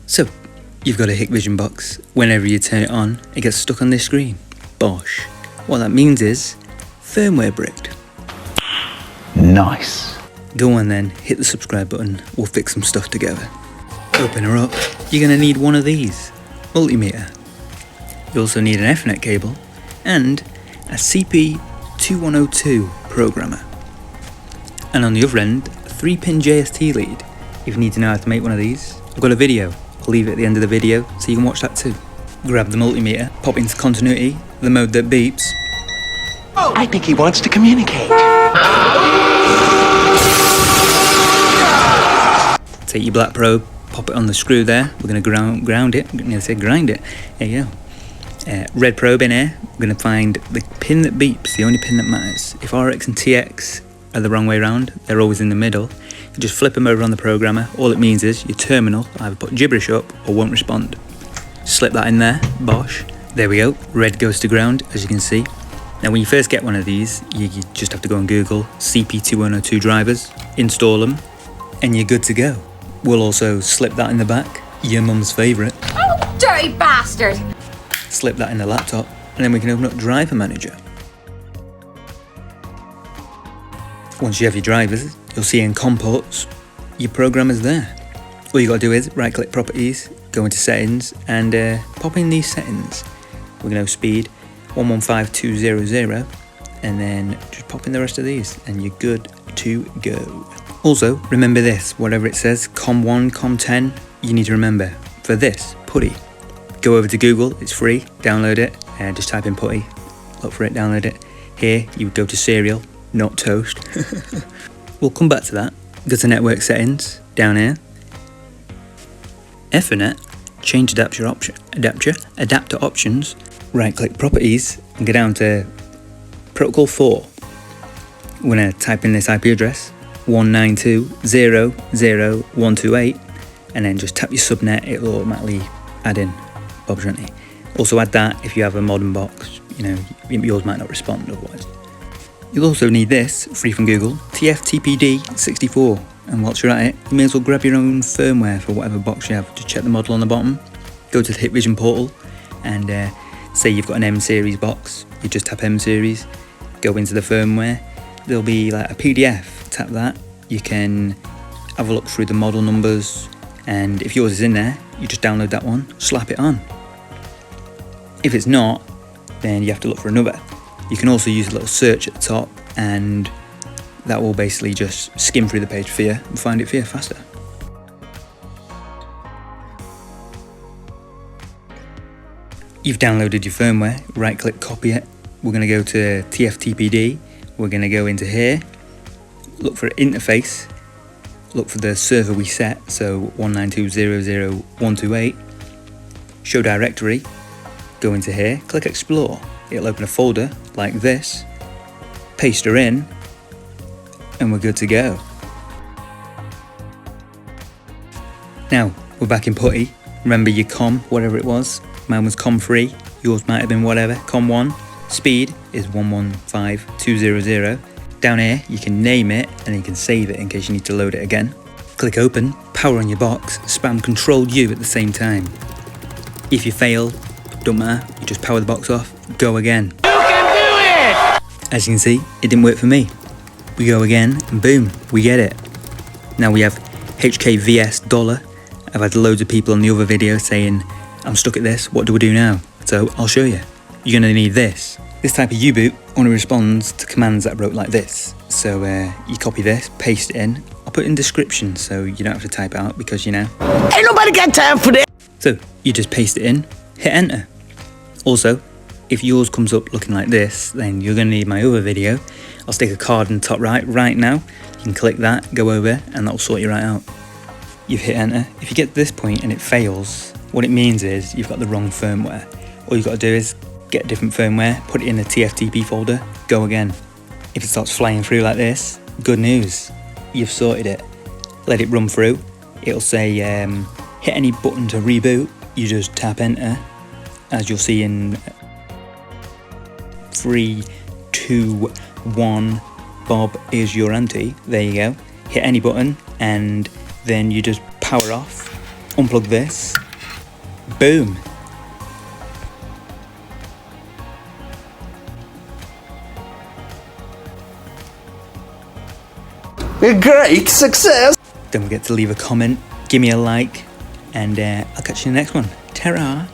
So, you've got a Hikvision box. Whenever you turn it on, it gets stuck on this screen. Bosh. What that means is, firmware bricked. Nice. Go on then, hit the subscribe button, we'll fix some stuff together. Open her up, you're going to need one of these. Multimeter. You also need an Ethernet cable and a CP2102 programmer. And on the other end, a 3-pin JST lead. If you need to know how to make one of these, I've got a video. I'll leave it at the end of the video so you can watch that too. Grab the multimeter, pop into continuity, the mode that beeps. I think he wants to communicate. Take your black probe, pop it on the screw there. We're going to grind it. I'm going to say grind it. There you go. Red probe in here. We're going to find the pin that beeps, the only pin that matters. If RX and TX are the wrong way around, they're always in the middle. You just flip them over on the programmer. All it means is your terminal either put gibberish up or won't respond. Slip that in there. Bosh. There we go. Red goes to ground, as you can see. Now when you first get one of these, you just have to go on Google, CP2102 drivers, install them, and you're good to go. We'll also slip that in the back, your mum's favourite. Oh, dirty bastard! Slip that in the laptop, and then we can open up Driver Manager. Once you have your drivers, you'll see in COM ports, your programmer's there. All you got to do is right-click Properties, go into Settings, and pop in these settings. We're going to speed 115200, and then just pop in the rest of these, and you're good to go. Also, remember this, whatever it says, COM1, COM10, you need to remember, for this, putty, go over to Google, it's free, download it, just type in putty, look for it, download it. Here, you would go to serial, not toast. We'll come back to that. Go to network settings, down here. Ethernet, change adapter options, right click properties, and go down to protocol 4. We're going to type in this IP address, 192.0.0.128, and then just tap your subnet, it'll automatically add in Bob's Renty. Also add that if you have a modern box, yours might not respond otherwise. You'll also need this, free from Google, TFTP 64, and whilst you're at it, you may as well grab your own firmware for whatever box you have. Just check the model on the bottom, go to the Hikvision portal, and say you've got an M series box, you just tap M series, go into the firmware, there'll be like a PDF, tap that, you can have a look through the model numbers, and if yours is in there, you just download that one, slap it on. If it's not, then you have to look for another. You can also use a little search at the top, and that will basically just skim through the page for you and find it for you faster. You've downloaded your firmware, right click copy it. We're going to go to TFTPD, we're going to go into here, look for interface, look for the server we set, so 192.0.0.128, show directory, go into here, click explore, it'll open a folder like this, paste her in, and we're good to go. Now, we're back in putty. Remember your COM, whatever it was. Mine was COM3, yours might have been whatever, COM1. Speed is 115200. Down here, you can name it and you can save it in case you need to load it again. Click open, power on your box, spam Control U at the same time. If you fail, don't matter, you just power the box off, go again. You can do it! As you can see, it didn't work for me. We go again, and boom, we get it. Now we have HKVS $. I've had loads of people on the other video saying, I'm stuck at this, what do we do now? So I'll show you. You're going to need this. This type of U-boot only responds to commands that are wrote like this. So you copy this, paste it in. I'll put it in description so you don't have to type it out because ain't nobody got time for this. So you just paste it in, hit enter. Also, if yours comes up looking like this, then you're going to need my other video. I'll stick a card in the top right now. You can click that, go over, and that'll sort you right out. You've hit enter. If you get to this point and it fails, what it means is you've got the wrong firmware. All you've got to do is get a different firmware, put it in the TFTP folder, go again. If it starts flying through like this, good news, you've sorted it. Let it run through. It'll say hit any button to reboot, you just tap enter, as you'll see in 3, 2, 1, Bob is your auntie. There you go. Hit any button and then you just power off unplug this, boom. A great success! Don't forget to leave a comment, give me a like, and I'll catch you in the next one. Ta-ra!